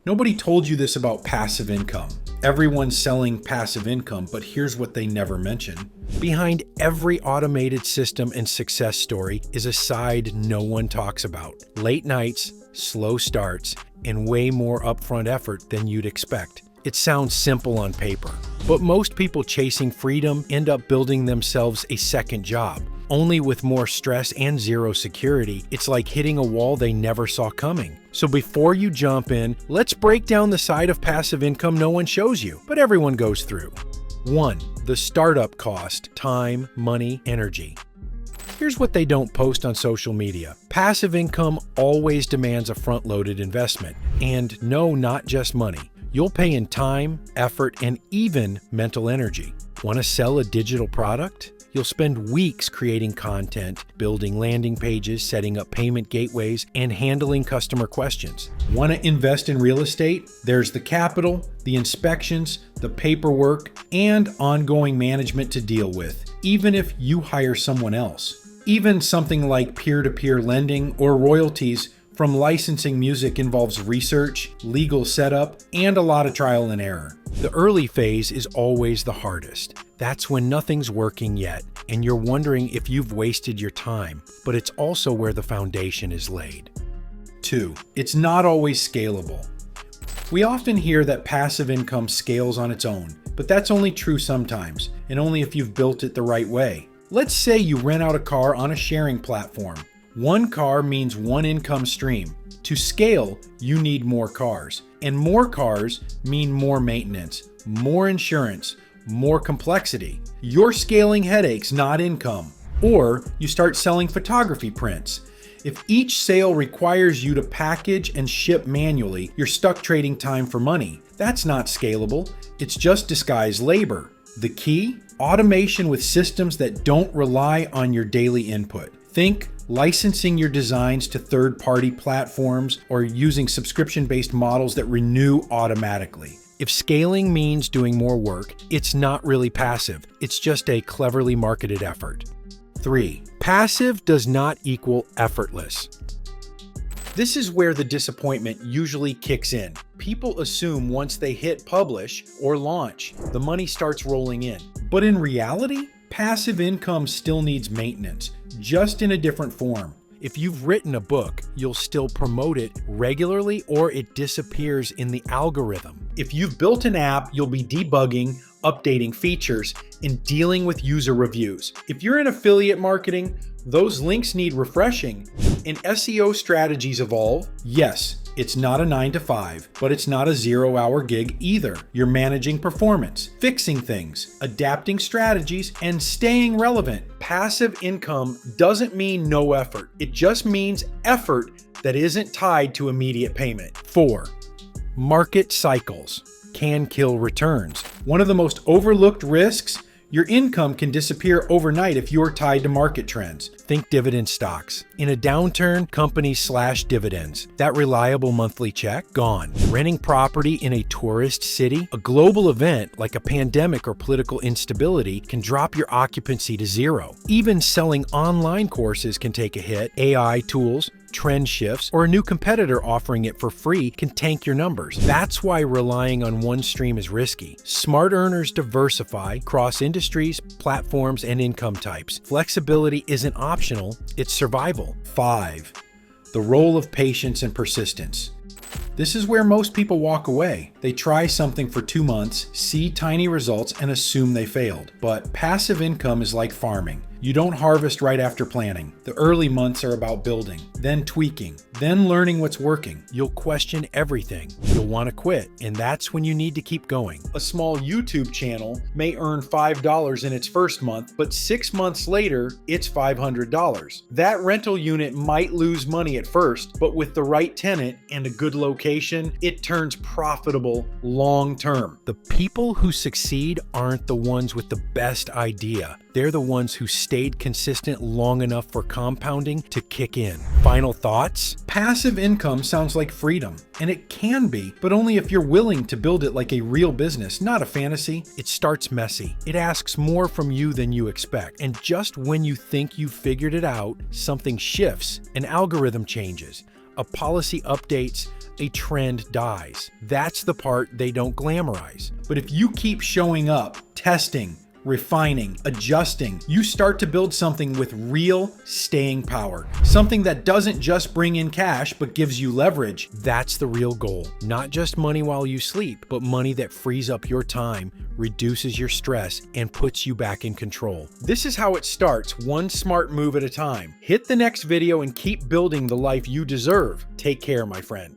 Nobody told you this about passive income. Everyone's selling passive income, but here's what they never mention. Behind every automated system and success story is a side no one talks about. Late nights, slow starts, and way more upfront effort than you'd expect. It sounds simple on paper, but most people chasing freedom end up building themselves a second job. Only with more stress and zero security, it's like hitting a wall they never saw coming. So before you jump in, let's break down the side of passive income no one shows you, but everyone goes through. 1. The startup cost: time, money, energy. Here's what they don't post on social media. Passive income always demands a front-loaded investment. And no, not just money. You'll pay in time, effort, and even mental energy. Want to sell a digital product? You'll spend weeks creating content, building landing pages, setting up payment gateways, and handling customer questions. Want to invest in real estate? There's the capital, the inspections, the paperwork, and ongoing management to deal with, even if you hire someone else. Even something like peer-to-peer lending or royalties from licensing music involves research, legal setup, and a lot of trial and error. The early phase is always the hardest. That's when nothing's working yet, and you're wondering if you've wasted your time, but it's also where the foundation is laid. 2. It's not always scalable. We often hear that passive income scales on its own, but that's only true sometimes, and only if you've built it the right way. Let's say you rent out a car on a sharing platform. One car means one income stream. To scale, you need more cars. And more cars mean more maintenance, more insurance, more complexity. You're scaling headaches, not income. Or you start selling photography prints. If each sale requires you to package and ship manually, you're stuck trading time for money. That's not scalable. It's just disguised labor. The key? Automation with systems that don't rely on your daily input. Think licensing your designs to third-party platforms or using subscription-based models that renew automatically. If scaling means doing more work, it's not really passive. It's just a cleverly marketed effort. 3. Passive does not equal effortless. This is where the disappointment usually kicks in. People assume once they hit publish or launch, the money starts rolling in. But in reality, passive income still needs maintenance, just in a different form. If you've written a book, you'll still promote it regularly or it disappears in the algorithm. If you've built an app, you'll be debugging, updating features, and dealing with user reviews. If you're in affiliate marketing, those links need refreshing. And SEO strategies evolve. Yes, it's not a 9-to-5, but it's not a 0-hour gig either. You're managing performance, fixing things, adapting strategies, and staying relevant. Passive income doesn't mean no effort. It just means effort that isn't tied to immediate payment. 4. Market cycles can kill returns. One of the most overlooked risks: your income can disappear overnight if you're tied to market trends. Think dividend stocks. In a downturn, companies slash dividends. That reliable monthly check? Gone. Renting property in a tourist city? A global event like a pandemic or political instability can drop your occupancy to zero. Even selling online courses can take a hit. AI tools, trend shifts, or a new competitor offering it for free can tank your numbers. That's why relying on one stream is risky. Smart earners diversify across industries, platforms, and income types. Flexibility isn't optional, it's survival. 5. The role of patience and persistence. This is where most people walk away. They try something for 2 months, see tiny results, and assume they failed. But passive income is like farming. You don't harvest right after planting. The early months are about building, then tweaking, then learning what's working. You'll question everything. You'll want to quit, and that's when you need to keep going. A small YouTube channel may earn $5 in its first month, but 6 months later, it's $500. That rental unit might lose money at first, but with the right tenant and a good location, it turns profitable long term. The people who succeed aren't the ones with the best idea. They're the ones who stayed consistent long enough for compounding to kick in. Final thoughts? Passive income sounds like freedom, and it can be, but only if you're willing to build it like a real business, not a fantasy. It starts messy. It asks more from you than you expect. And just when you think you've figured it out, something shifts, an algorithm changes, A policy updates, a trend dies. That's the part they don't glamorize. But if you keep showing up, testing, refining, adjusting, you start to build something with real staying power. Something that doesn't just bring in cash, but gives you leverage. That's the real goal. Not just money while you sleep, but money that frees up your time, reduces your stress, and puts you back in control. This is how it starts, one smart move at a time. Hit the next video and keep building the life you deserve. Take care, my friend.